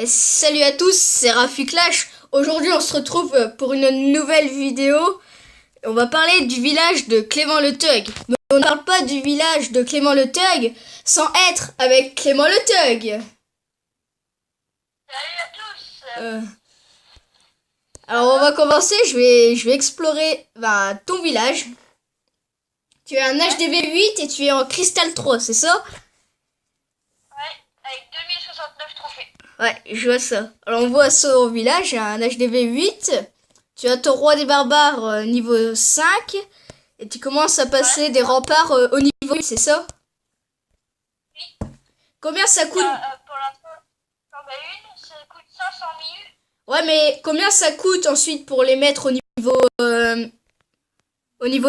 Salut à tous, c'est Rafi Clash. Aujourd'hui, on se retrouve pour une nouvelle vidéo. On va parler du village de Clément le Thug. Mais on ne parle pas du village de Clément le Thug sans être avec Clément le Thug. Salut à tous. Alors, on va commencer. Je vais explorer ton village. Tu es un HDV 8 et tu es en Cristal 3, c'est ça? Ouais, avec 2069 trophées. Ouais, je vois ça. Alors, on voit ça au village, un HDV 8. Tu as ton roi des barbares niveau 5. Et tu commences à passer des remparts au niveau 8, c'est ça? Oui. Combien ça coûte? Pour l'instant, j'en ai une, ça coûte 500 000. Ouais, mais combien ça coûte ensuite pour les mettre au niveau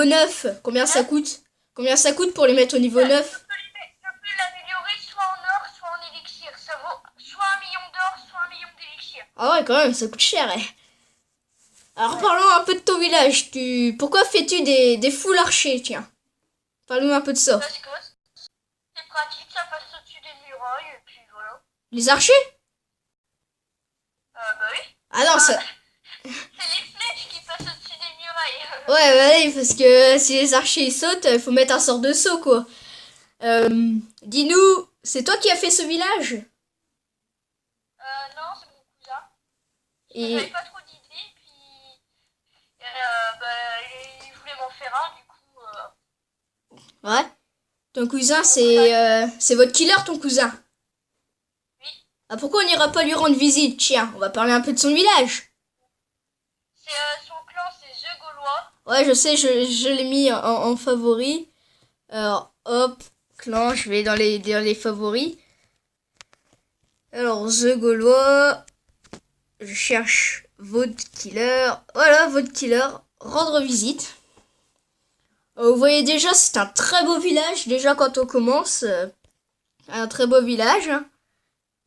9? Combien ça coûte? Combien ça coûte pour les mettre au niveau 9? Je peux l'améliorer soit en or, soit en élixir. Ça vaut soit 1 million d'or, soit 1 million d'élixir. Ah ouais, quand même, ça coûte cher, eh. Alors, parlons un peu de ton village. Pourquoi fais-tu des foules archers, tiens? Parle-nous un peu de ça. Parce que c'est pratique, ça passe au-dessus des murailles, et puis voilà. Les archers? Bah oui. Ah non, ça... C'est les flèches qui passent au-dessus des murailles. Ouais, parce que si les archers ils sautent, il faut mettre un sort de saut, quoi. Dis-nous, c'est toi qui as fait ce village? Non, c'est mon cousin. Et... J'avais pas trop d'idées, puis il voulait m'en faire un, du coup... Ouais. Ton cousin, c'est votre killer, ton cousin. Oui. Ah, pourquoi on n'ira pas lui rendre visite? Tiens, on va parler un peu de son village. Son clan, c'est The Gaulois. Ouais, je sais, je l'ai mis en favori. Alors, hop, clan, je vais dans les favoris. Alors, The Gaulois. Je cherche votre killer. Voilà, votre killer. Rendre visite. Vous voyez déjà, c'est un très beau village. Déjà, quand on commence, un très beau village. Hein.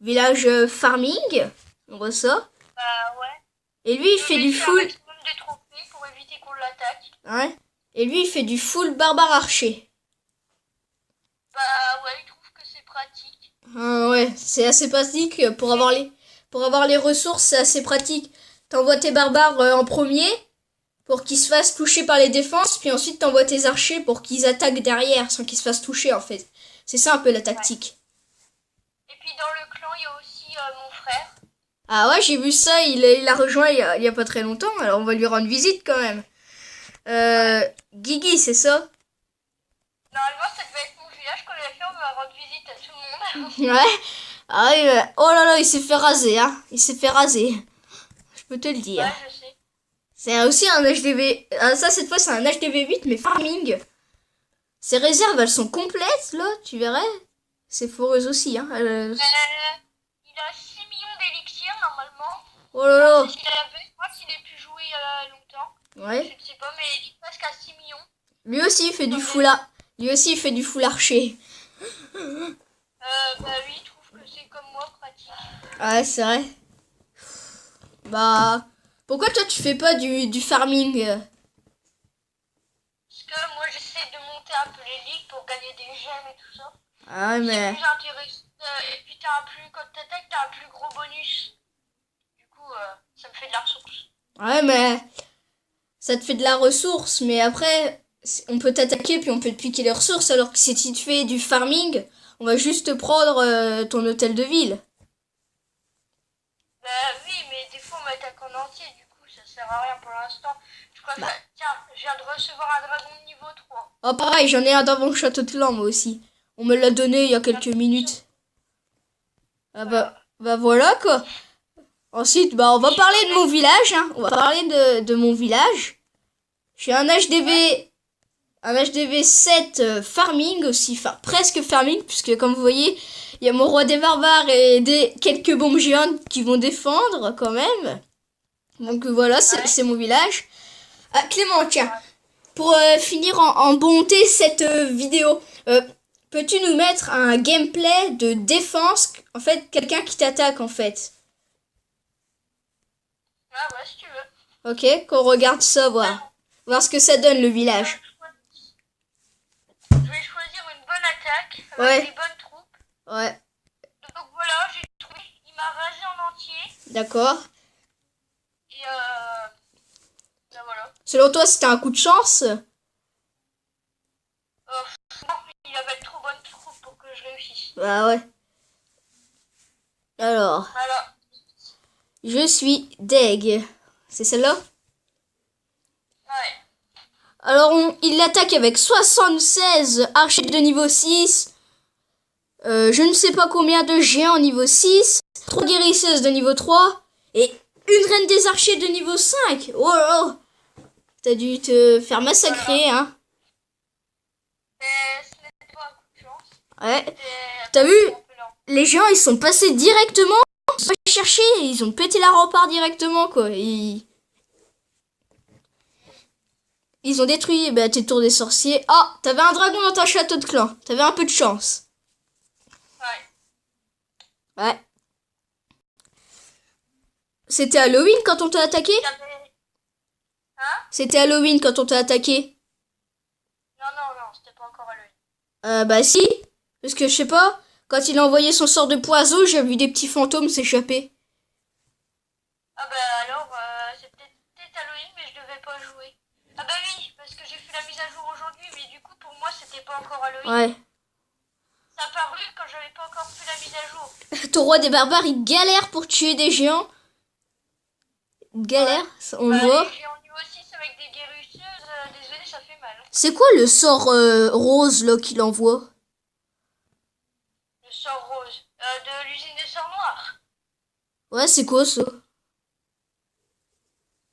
Village farming. On voit ça. Bah ouais. Et lui, il fait du Un full. maximum de trophées pour éviter qu'on l'attaque. Ouais. Et lui, il fait du full barbare archer. Bah ouais, il trouve que c'est pratique. Ah ouais, c'est assez pratique pour avoir les ressources, c'est assez pratique. T'envoies tes barbares en premier pour qu'ils se fassent toucher par les défenses, puis ensuite t'envoies tes archers pour qu'ils attaquent derrière sans qu'ils se fassent toucher en fait. C'est ça un peu la tactique. Ouais. Et puis dans le clan, il y a aussi mon frère. Ah ouais, j'ai vu ça, il a rejoint il y a pas très longtemps, alors on va lui rendre visite quand même. Guigui, c'est ça? Normalement, ça devait être mon village qu'on avait fait, on va rendre visite à tout le monde. Ouais. Ah oui, oh là là, il s'est fait raser, hein. Il s'est fait raser. Je peux te le dire. Ouais, je sais. C'est aussi un HDV. Ah, ça, cette fois, c'est un HDV 8, mais farming. Ses réserves, elles sont complètes, là, tu verrais. C'est foreuse aussi, hein. Il a 6 millions d'élixirs normalement. Oh là là. C'est ce qu'il avait. Je crois qu'il ait pu jouer longtemps. Ouais. Je ne sais pas, mais il est presque à 6 millions. Lui aussi, il fait du full Lui aussi, il fait du full archer. Bah oui, il trouve que c'est comme moi pratique. Ouais, c'est vrai. Bah, pourquoi toi, tu fais pas du farming? Parce que moi j'essaie de monter un peu les ligues pour gagner des gemmes et tout ça. Ah, C'est mais... plus intéressant. Et puis quand t'attaques, t'as un plus gros bonus. Du coup, ça me fait de la ressource. Ouais, mais... Ça te fait de la ressource, mais après, on peut t'attaquer puis on peut te piquer les ressources, alors que si tu te fais du farming, on va juste te prendre ton hôtel de ville. Bah oui, mais des fois on m'attaque en entier, du coup ça sert à rien pour l'instant. Je préfère... Tiens, je viens de recevoir un dragon de niveau 3. Oh, pareil, j'en ai un dans mon château de clan, moi aussi. On me l'a donné il y a quelques minutes. Ah bah voilà, quoi. Ensuite, bah, on va parler de mon village, hein. On va parler de mon village. J'ai un HDV 7 farming aussi, enfin presque farming, puisque comme vous voyez, il y a mon roi des barbares et quelques bombes géantes qui vont défendre quand même. Donc voilà, c'est mon village. Ah, Clément, tiens, pour finir en bonté cette vidéo, peux-tu nous mettre un gameplay de défense, en fait, quelqu'un qui t'attaque en fait? Ah ouais, si tu veux. Ok, qu'on regarde ça, voir ce que ça donne le village. Je vais choisir une bonne attaque avec Ouais. des bonnes troupes. Ouais. Donc voilà, j'ai trouvé. Il m'a rasé en D'accord. Et ben voilà. Selon toi, c'était un coup de chance? Non, il avait trop bonne troupe pour que je réussisse. Bah ouais. Alors, Voilà. je suis deg. C'est celle-là? Ouais. Alors, il l'attaque avec 76 archers de niveau 6. Je ne sais pas combien de géants niveau 6. 3 guérisseuses de niveau 3. Et une reine des archers de niveau 5. Oh là là. T'as dû te faire massacrer, hein. Mais ce n'était pas un coup de chance. Ouais. C'était T'as vu? un peu lent. Les géants, ils sont passés directement. Ils ont pas cherché. Ils ont pété la rempart directement, quoi. Ils ont détruit tes tours des sorciers. Ah, t'avais un dragon dans ta château de clan. T'avais un peu de chance. Ouais. Ouais. C'était Halloween quand on t'a attaqué? Il y avait... Hein? C'était Halloween quand on t'a attaqué? Non, c'était pas encore Halloween. Bah si. Parce que je sais pas. Quand il a envoyé son sort de poison, j'ai vu des petits fantômes s'échapper. Ah bah alors, c'est peut-être Halloween, mais je devais pas jouer. Ah bah oui, parce que j'ai fait la mise à jour aujourd'hui, mais du coup, pour moi, c'était pas encore Halloween. Ouais. Ça a paru quand j'avais pas encore fait la mise à jour. Ton roi des barbares, il galère pour tuer des géants. Il galère, on le voit. J'ai en niveau 6 avec des guérisseuses, désolé, ça fait mal. C'est quoi le sort rose là qu'il envoie? Le sort rose. De l'usine des sorts noirs. Ouais, c'est quoi ça?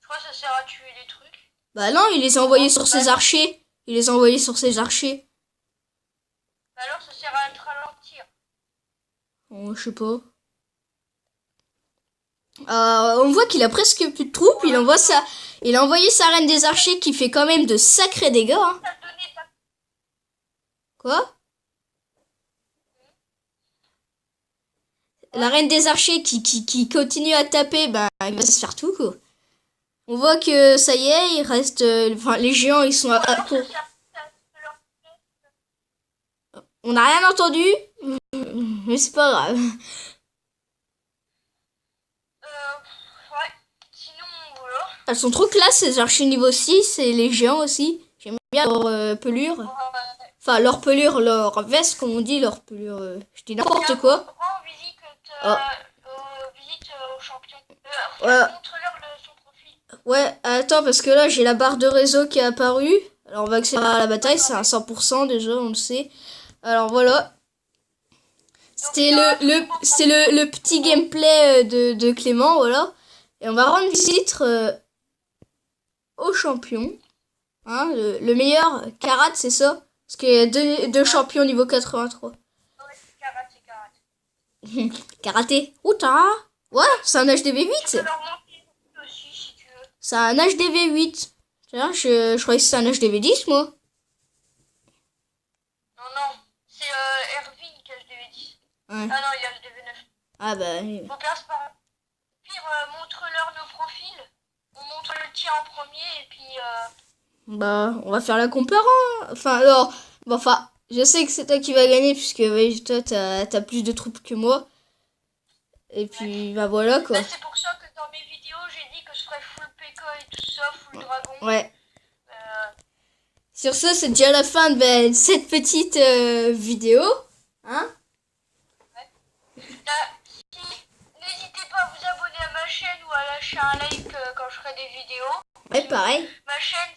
Je crois que ça sert à tuer des trucs. Bah non, il les a envoyés sur ses archers. Il les a envoyés sur ses archers. Bah alors, ça sert à te ralentir. Oh, je sais pas. On voit qu'il a presque plus de troupes. Il a envoyé sa reine des archers qui fait quand même de sacrés dégâts. Hein. Ça te donnait ta... Quoi? La reine des archers qui continue à taper, bah, il va se faire tout, quoi. On voit que ça y est, il reste... Enfin, les géants, ils sont à Alors, court. ça sert à leur... On n'a rien entendu, mais c'est pas grave. Ouais. Sinon, voilà. Elles sont trop classe, ces archers niveau 6 et les géants aussi. J'aime bien leur pelure. Enfin, leur pelure, leur veste, comme on dit, leur pelure... je dis n'importe quoi. Rends visite, visite au champion. Ouais. Montre-leur son profil. Ouais, attends, parce que là, j'ai la barre de réseau qui est apparue. Alors, on va accélérer à la bataille, c'est à 100% déjà, on le sait. Alors, voilà. C'était le petit gameplay de Clément, voilà. Et on va rendre visite au champion. Hein, le meilleur, Karat, c'est ça? Parce qu'il y a deux champions niveau 83. Ouais, c'est Karat. Karaté. Outa! Ouais, c'est un HDV 8. Tu peux leur monter aussi si tu veux. C'est un HDV 8. Tiens, je croyais que c'était un HDV 10, moi. Non, c'est Erwin qui a HDV10. Ouais. Ah non, il a HDV9. Ah bah... Faut bien se parler. Pire, montre-leur nos profils. On montre le tien en premier et puis... Bah, on va faire la compare, hein. Enfin, alors... Bon, enfin, je sais que c'est toi qui vas gagner, puisque ouais, toi, t'as plus de troupes que moi. Et puis, bah voilà, quoi. Bah, c'est pour ça que dans mes vidéos, j'ai dit que je ferais full PK et tout ça, full dragon. Ouais. Sur ce, c'est déjà la fin de cette petite vidéo. Hein? N'hésitez pas à vous abonner à ma chaîne ou à lâcher un like quand je ferai des vidéos. Ouais, pareil. Ma chaîne,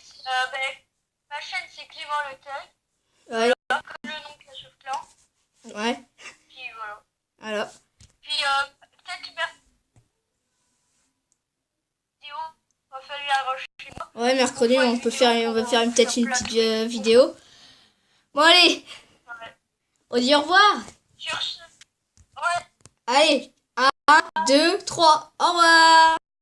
c'est Clément Le Tag. Ouais. Comme le nom Clash of Clans. Ouais. Puis voilà. Alors. Puis peut-être vidéo. On va faire la roche chez moi. Ouais, mercredi, on va faire peut-être une petite vidéo. Bon, allez. Ouais. On dit au revoir. Sur ce. Ouais. Allez. 1, 2, 3. Au revoir.